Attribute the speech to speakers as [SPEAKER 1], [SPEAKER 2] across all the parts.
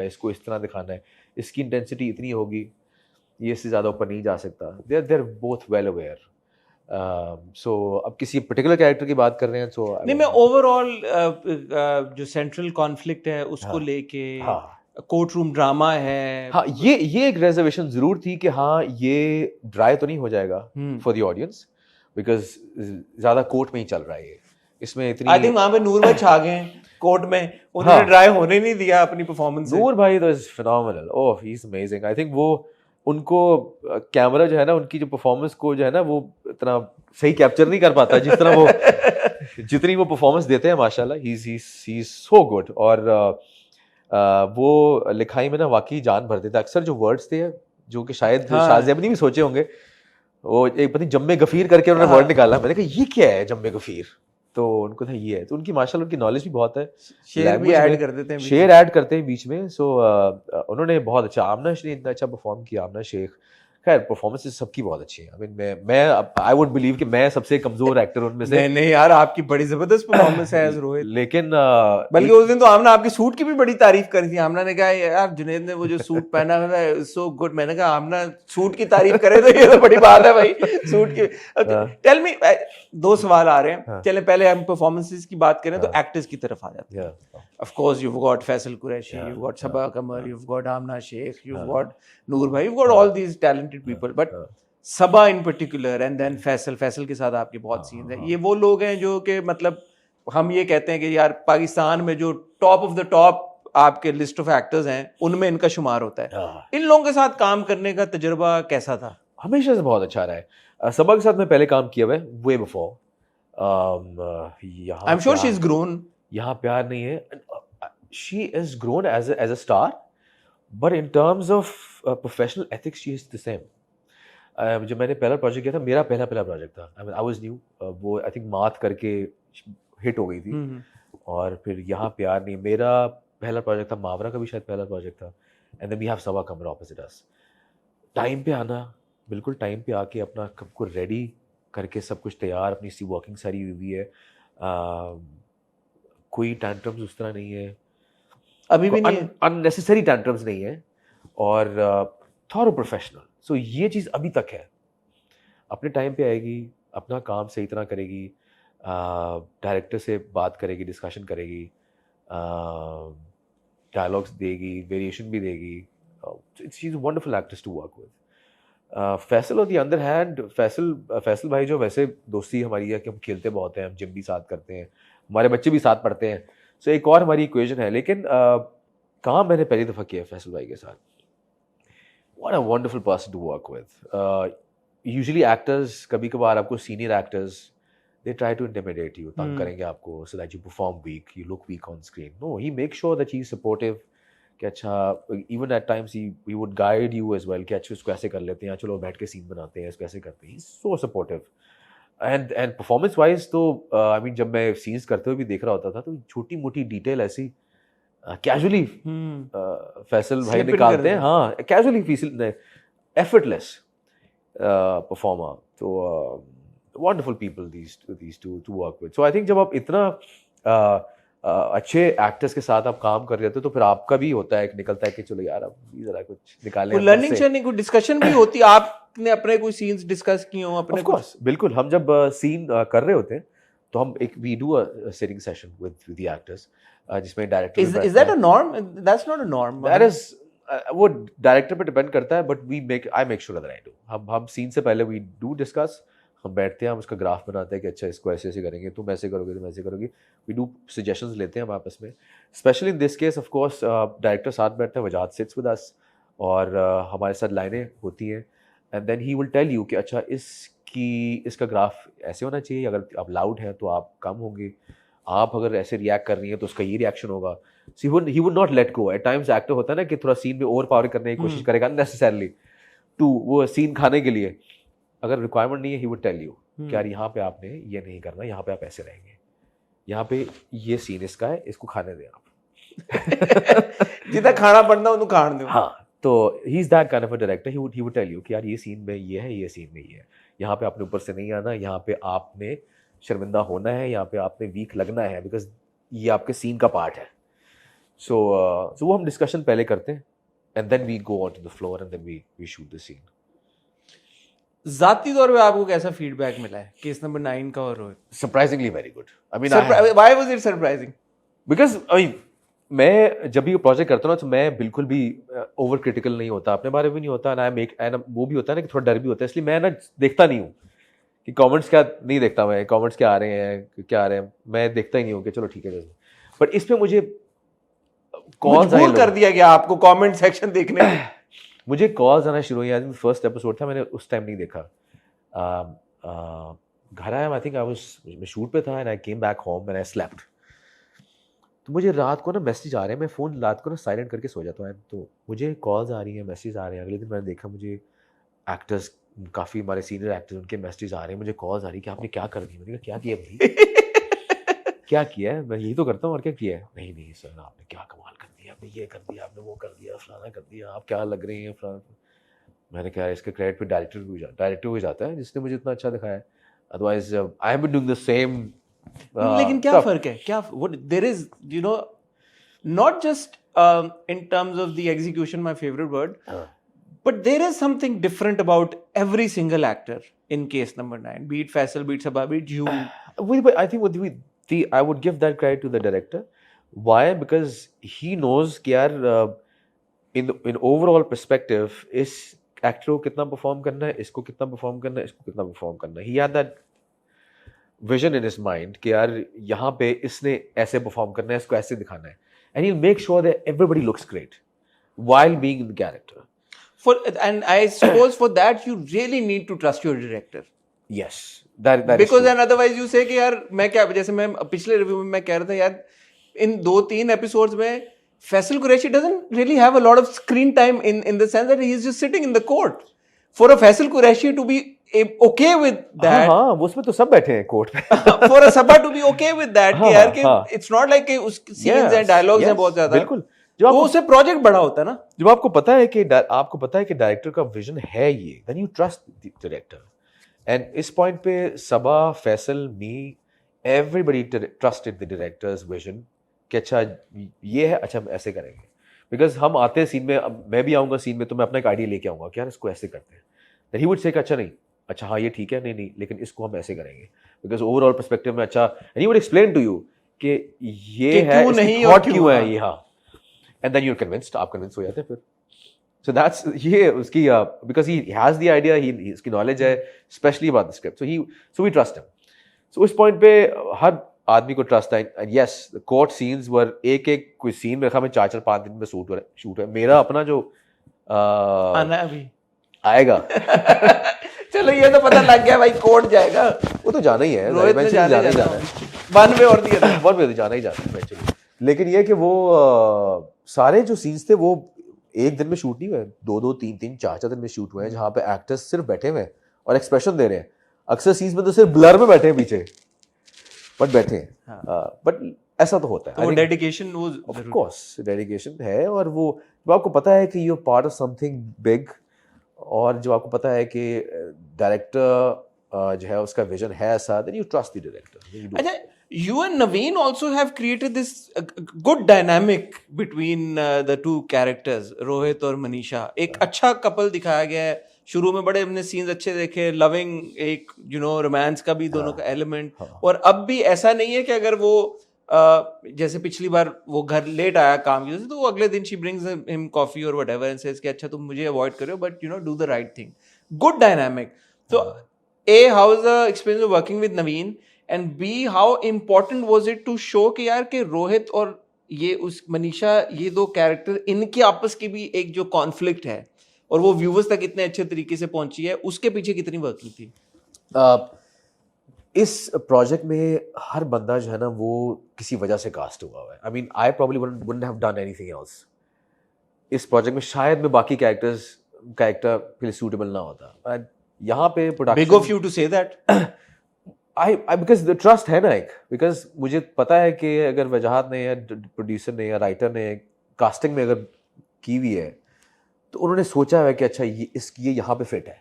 [SPEAKER 1] है, इसको इस तरह दिखाना है, इसकी इंटेंसिटी इतनी होगी, ये इससे ज़्यादा ऊपर नहीं जा सकता. देर बोथ वेल अवेयर. सो अब किसी पर्टिकुलर कैरेक्टर की बात कर रहे हैं, तो
[SPEAKER 2] नहीं, मैं ओवरऑल जो सेंट्रल कॉन्फ्लिक्ट है उसको
[SPEAKER 1] हाँ,
[SPEAKER 2] लेके,
[SPEAKER 1] हाँ,
[SPEAKER 2] कोर्ट रूम ड्रामा है.
[SPEAKER 1] हाँ, ये एक रिजर्वेशन जरूर थी कि हाँ ये ड्राई तो नहीं हो जाएगा फॉर द ऑडियंस, बिकॉज ज्यादा कोर्ट में ही चल रहा है ये, इसमें इतनी.
[SPEAKER 2] आई थिंक वहां पे नूर भाई छा गए कोर्ट में, उन्होंने
[SPEAKER 1] हाँ,
[SPEAKER 2] ड्राई होने नहीं दिया अपनी परफॉर्मेंस से.
[SPEAKER 1] नूर भाई तो is phenomenal. Oh, he is amazing. I think वो उनको कैमरा जो है ना, उनकी जो परफॉर्मेंस को जो है ना, वो इतना सही कैप्चर नहीं कर पाता जिस तरह वो जितनी वो परफॉर्मेंस देते हैं. माशाल्लाह, ही इज सो गुड. और वो लिखाई में ना वाकई जान भर देता. अक्सर जो वर्ड्स थे जो कि शायद शाहजेब ने भी सोचे होंगे, वो एक पता नहीं जम्मे गफीर करके उन्होंने वर्ड निकाला. मैंने कहा ये क्या है जम्मे गफीर, तो उनको था ये है. तो उनकी माशाल्लाह उनकी नॉलेज भी बहुत है,
[SPEAKER 2] शेर भी ऐड कर देते हैं,
[SPEAKER 1] शेर ऐड करते हैं बीच में. सो उन्होंने बहुत अच्छा, आमना ने इतना अच्छा परफॉर्म किया. आमना शेख, खैर परफॉर्मेंसेस सबकी बहुत अच्छी है. आई मीन मैं आई वुड बिलीव कि मैं सबसे कमजोर एक्टर उनमें से.
[SPEAKER 2] नहीं यार, आपकी बड़ी जबरदस्त परफॉर्मेंस है एज रोहित.
[SPEAKER 1] लेकिन
[SPEAKER 2] बल्कि उस दिन तो आमना आपकी सूट की भी बड़ी तारीफ करी थी. आमना ने कहा यार जुनैद ने वो जो सूट पहना है सो गुड. मैंने कहा आमना सूट की तारीफ करे तो ये तो बड़ी बात है भाई. सूट की. टेल मी, दो सवाल आ रहे हैं. चले पहले हम परफॉर्मेंसेस की बात करें तो एक्टर्स की तरफ आ जाते हैं. Of course, you've got Faisal Qureshi, you've got Sabah Qamar, you've got Amna Sheikh, you've got Noor Bhai, you've got all these talented people. But Sabah in particular and then Faisal के साथ आपके बहुत scenes हैं. ये वो लोग हैं जो कि मतलब हम ये कहते हैं कि यार पाकिस्तान में जो टॉप ऑफ द टॉप आपके लिस्ट ऑफ एक्टर्स हैं उनमें इनका शुमार होता है. इन लोगों के साथ काम करने का तजुर्बा कैसा था?
[SPEAKER 1] हमेशा से बहुत अच्छा रहा है. सबा के साथ मैं पहले काम किया हुआ है, way before.
[SPEAKER 2] I am sure she is grown.
[SPEAKER 1] यहाँ प्यार नहीं है. She is grown as a star, but in terms of professional ethics she is the same. जब मैंने पहला प्रोजेक्ट किया था, मेरा पहला प्रोजेक्ट था, आई वाज न्यू. वो आई थिंक मात करके हिट हो गई थी. और फिर यहाँ प्यार नहीं, मेरा पहला प्रोजेक्ट था. मावरा का भी शायद पहला प्रोजेक्ट था. And then we have Saba Qamar opposite us. Time पे आना, बिल्कुल टाइम पे आके अपना कब को रेडी करके सब कुछ तैयार, अपनी सी वॉकिंग सारी हुई है. कोई टैंट्रम्स उस तरह नहीं है,
[SPEAKER 2] अभी भी नहीं है,
[SPEAKER 1] अननेसेसरी टैंट्रम्स नहीं है. और थॉरो प्रोफेशनल. सो ये चीज़ अभी तक है. अपने टाइम पे आएगी, अपना काम सही तरह करेगी, डायरेक्टर से बात करेगी, डिस्कशन करेगी, डायलॉग्स देगी, वेरिएशन भी देगी. She is wonderful actress to work with. Faisal on the other hand, Faisal भाई जो वैसे दोस्ती हमारी है कि हम खेलते बहुत हैं, हम जिम भी साथ करते हैं, हमारे बच्चे भी साथ पढ़ते हैं. सो एक और हमारी इक्वेशन है. लेकिन काम मैंने पहली दफ़ा किया फैसल भाई के साथ. What a wonderful person to work with. Usually actors, कभी कभार आपको senior actors they try to intimidate you, तंग करेंगे आपको, so that you perform weak, you look weak on screen. No, he make sure that he is supportive. कि अच्छा, even at times he would guide you as well कि अच्छा इसको ऐसे कर लेते हैं, चलो बैठ के सीन बनाते हैं, इसको ऐसे करते हैं. So supportive. And performance wise तो आई मीन जब मैं सीन्स करते हुए भी देख रहा होता था, तो छोटी मोटी डिटेल ऐसी कैजुअली फैसल भाई निकालते हैं. हाँ, कैजुअली फील, एफर्टलेस परफॉर्मर. तो wonderful people these two to work with. So I think जब आप इतना अच्छे एक्टर्स के साथ आप काम कर रहे होते हो, तो फिर आपका भी होता है, निकलता है कि चलो यार अब जरा कुछ निकालें.
[SPEAKER 2] लर्निंग शेयरिंग, कुछ डिस्कशन भी होती है. आपने अपने कोई सीन्स डिस्कस किए हो अपने?
[SPEAKER 1] ऑफ कोर्स, बिल्कुल. हम जब सीन कर रहे होते हैं तो हम एक we do a sitting session with the actors, जिसमें director.
[SPEAKER 2] Is that a norm? That's not a norm.
[SPEAKER 1] That is, वो डायरेक्टर पे डिपेंड करता है, but I make sure that I do. हम सीन से पहले वी डू डिस्कस. हम बैठते हैं, हम उसका ग्राफ बनाते हैं कि अच्छा इसको ऐसे ऐसे करेंगे, तुम ऐसे करोगे, तुम ऐसे करोगे. वी डू सजेशंस लेते हैं हम आपस में. Specially in this case of course director साथ बैठता है, वजाद सिट्स विद अस, और हमारे साथ लाइनें होती हैं. And then he will tell you कि अच्छा इसका ग्राफ ऐसे होना चाहिए, अगर आप लाउड हैं तो आप कम होंगे, आप अगर ऐसे रिएक्ट कर रही हैं तो उसका ये रिएक्शन होगा. So he would not let go. At times actor होता है ना कि थोड़ा सीन में ओवर पावर करने की कोशिश करेगा अननेसेसरली टू वो सीन खाने के लिए. अगर रिक्वायरमेंट नहीं है, ही वुड टेल यू कि यार यहाँ पे आपने ये नहीं करना, यहाँ पे आप ऐसे रहेंगे, यहाँ पे ये सीन इसका है, इसको खाने दें आप.
[SPEAKER 2] जितना खाना पड़ना उनको खाने दो.
[SPEAKER 1] हाँ, तो he is that kind of a director. He would tell you कि यार ये सीन में ये है, ये सीन में ये है, यहाँ पे आपने ऊपर से नहीं आना, यहाँ पे आपने शर्मिंदा होना है, यहाँ पे आपने वीक लगना है, बिकॉज ये आपके सीन का पार्ट है. So वो हम डिस्कशन पहले करते हैं and then we go onto the floor and then we shoot the scene.
[SPEAKER 2] जाती तौर पे आपको कैसा फीडबैक मिला है केस नंबर 9 का और Rohit?
[SPEAKER 1] Surprisingly very good. I mean,
[SPEAKER 2] why was it surprising?
[SPEAKER 1] because I mean, मैं जब भी प्रोजेक्ट करता हूँ ना तो मैं बिल्कुल भी ओवर क्रिटिकल नहीं होता, अपने बारे में भी नहीं होता ना, वो भी होता है ना कि थोड़ा डर भी होता है, इसलिए मैं ना देखता नहीं हूँ कि कमेंट्स क्या, नहीं देखता मैं कमेंट्स क्या आ रहे हैं, क्या आ रहे हैं, मैं देखता ही नहीं हूँ कि चलो ठीक है। बट इसमें मुझे कॉल्स
[SPEAKER 2] मजबूर कर दिया गया आपको कमेंट सेक्शन देखने में।
[SPEAKER 1] मुझे कॉल्स आना शुरू हुई। आज फर्स्ट एपिसोड था, मैंने उस टाइम नहीं देखा। घर आया, आई थिंक मैं शूट पे था and I came back home and I slept. तो मुझे रात को ना मैसेज आ रहे हैं, मैं फ़ोन रात को ना साइलेंट करके सो जाता हूँ, तो मुझे कॉल्स आ रही हैं, मैसेज आ रहे हैं। अगले दिन मैंने देखा, मुझे एक्टर्स, काफ़ी हमारे सीनियर एक्टर्स, उनके मैसेज आ रहे हैं, मुझे कॉल्स आ रही है कि आपने क्या कर दिया। मैंने कहा क्या किया भाई? क्या किया है? मैं यही तो करता हूँ, और क्या किया है? नहीं नहीं सर, आपने क्या कमाल कर दिया, आपने ये कर दिया, आपने वो कर दिया, फलाना कर दिया, आप क्या लग रही हैं फलाना। मैंने कहा इसका क्रेडिट पे डायरेक्टर को जाता है जिसने मुझे इतना अच्छा दिखाया। Otherwise I have been doing the same.
[SPEAKER 2] लेकिन क्या फर्क है? क्या what there is, you know, not just in terms of the execution, my favorite word, but there is something different about every single actor in case number 9, be it Faisal, be it Sabah, be it you.
[SPEAKER 1] I think I would give that credit to the director. Why? Because he knows कि यार in overall perspective इस actor को कितना perform करना है, इसको कितना perform करना है, इसको कितना परफॉर्म करना है। He had that vision in his mind कि यार यहाँ पे इसने ऐसे परफॉर्म करना है, इसको ऐसे दिखाना है, and he'll make sure that everybody looks great while being in the character.
[SPEAKER 2] And I suppose for that you really need to trust your director.
[SPEAKER 1] Yes, that is
[SPEAKER 2] Because
[SPEAKER 1] true.
[SPEAKER 2] then otherwise you say कि यार मैं क्या, जैसे मैं पिछले review में मैं कह रहा था यार इन 2-3 एपिसोड्स में Faisal Qureshi doesn't really have a lot of screen time in the sense that he is just sitting in the court. For a Faisal Qureshi to be okay with that,
[SPEAKER 1] हाँ, वो उसमें तो सब बैठे हैं court में।
[SPEAKER 2] for a Sabah to be okay with that, कि यार कि
[SPEAKER 1] हाँ.
[SPEAKER 2] it's not like कि उसकी scenes and dialogues हैं बहुत ज्यादा,
[SPEAKER 1] बिल्कुल।
[SPEAKER 2] तो उससे प्रोजेक्ट बड़ा होता है ना।
[SPEAKER 1] जब आपको पता है कि डायरेक्टर का विजन है ये, then you trust the director. And इस पॉइंट पे सबा, फैसल, मी, everybody trusted the director's vision कि अच्छा ये है, अच्छा हम ऐसे करेंगे। बिकॉज हम आते हैं सीन में, अब मैं भी आऊँगा सीन में तो मैं अपना एक आइडिया लेके आऊँगा कि यार इसको ऐसे करते हैं। Then he would say कि अच्छा नहीं, अच्छा हाँ ये ठीक है, नहीं लेकिन इसको हम ऐसे करेंगे बिकॉज ओवरऑल पर्सपेक्टिव में अच्छा, and he would explain to you कि ये है,
[SPEAKER 2] क्यों नहीं
[SPEAKER 1] थॉट
[SPEAKER 2] और
[SPEAKER 1] क्यों है ये, हाँ। And then you're convinced, आप convinced हो जाते हैं फिर। So that's ये उसकी because he has the idea, he उसकी knowledge है, especially about the script. So we trust him. So उस point पे हर आदमी को ट्रस्ट है। And yes, the court scenes were एक कोई सीन में मैं 4-5 दिन में शूट है। मेरा अपना जो
[SPEAKER 2] आना अभी
[SPEAKER 1] आएगा
[SPEAKER 2] चलो ये तो पता लग गया भाई, कोर्ट जाएगा,
[SPEAKER 1] वो तो जाना ही है,
[SPEAKER 2] रोहित ने
[SPEAKER 1] जाना
[SPEAKER 2] जाना
[SPEAKER 1] है।
[SPEAKER 2] वन वे और दिया था।
[SPEAKER 1] वन वे तो जाना ही जाना है एक्चुअली। लेकिन ये कि वो सारे जो सीन्स थे वो एक दिन में शूट नहीं हुए, 2-2, 3-3, 4-4 दिन में शूट हुए हैं, जहाँ पे एक्टर्स सिर्फ बैठे हुए हैं और एक्सप्रेशन दे रहे हैं। अक्सर सीन्स में तो सिर्फ ब्लर में बैठे हैं पीछे, बट बैठे हैं। बट ऐसा तो होता है।
[SPEAKER 2] तो वो डेडिकेशन, वो
[SPEAKER 1] ऑफ कोर्स डेडिकेशन है, और वो जब आपको पता है कि you are part of something big, और जब आपको पता है कि डायरेक्टर जो है उसका विजन है ऐसा, then you trust the director.
[SPEAKER 2] अच्छा, you and Naveen also have created this good dynamic between the two characters, Rohit और मनीषा। एक अच्छा कपल दिखाया गया है। शुरू में बड़े हमने सीन्स अच्छे देखे, लविंग, एक रोमांस का भी दोनों का एलिमेंट, और अब भी ऐसा नहीं है कि अगर वो जैसे पिछली बार वो घर लेट आया काम की वजह से, तो वो अगले दिन शी ब्रिंग्स हिम कॉफी और व्हाटएवर एंड सेज कि अच्छा तुम मुझे अवॉइड करो but do the right thing. Good dynamic. तो A, how is the experience of working with Naveen? And B, how important was it to show कि यार कि रोहित और ये उस मनीषा, ये दो कैरेक्टर, इनके आपस की भी एक जो कॉन्फ्लिक्ट है और वो व्यूवर्स तक इतने अच्छे तरीके से पहुंची है, उसके पीछे कितनी वर्किंग थी?
[SPEAKER 1] इस प्रोजेक्ट में हर बंदा जो है ना वो किसी वजह से कास्ट हुआ है। I mean I probably wouldn't have done anything else. इस प्रोजेक्ट में शायद मैं बाकी कैरेक्टर के लिए सूटेबल ना होता। यहाँ पे production,
[SPEAKER 2] big of you to say that.
[SPEAKER 1] I because the trust है ना एक, बिकॉज मुझे पता है कि अगर वजाहत ने या प्रोड्यूसर ने या राइटर ने कास्टिंग में अगर की हुई है तो उन्होंने सोचा है कि अच्छा ये यहाँ पे फिट है,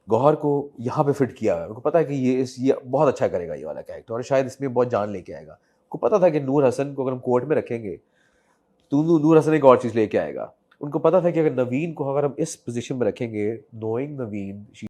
[SPEAKER 1] गौहर को यहाँ पे फिट किया है, उनको पता है कि ये बहुत अच्छा करेगा ये वाला कैरेक्टर, और शायद इसमें बहुत जान लेके आएगा। को पता था कि नूर हसन को अगर हम कोर्ट में रखेंगे तो नूर हसन एक और चीज़ लेके आएगा। उनको पता था कि अगर नवीन को अगर हम इस पोजीशन में रखेंगे, नोइंग नवीन,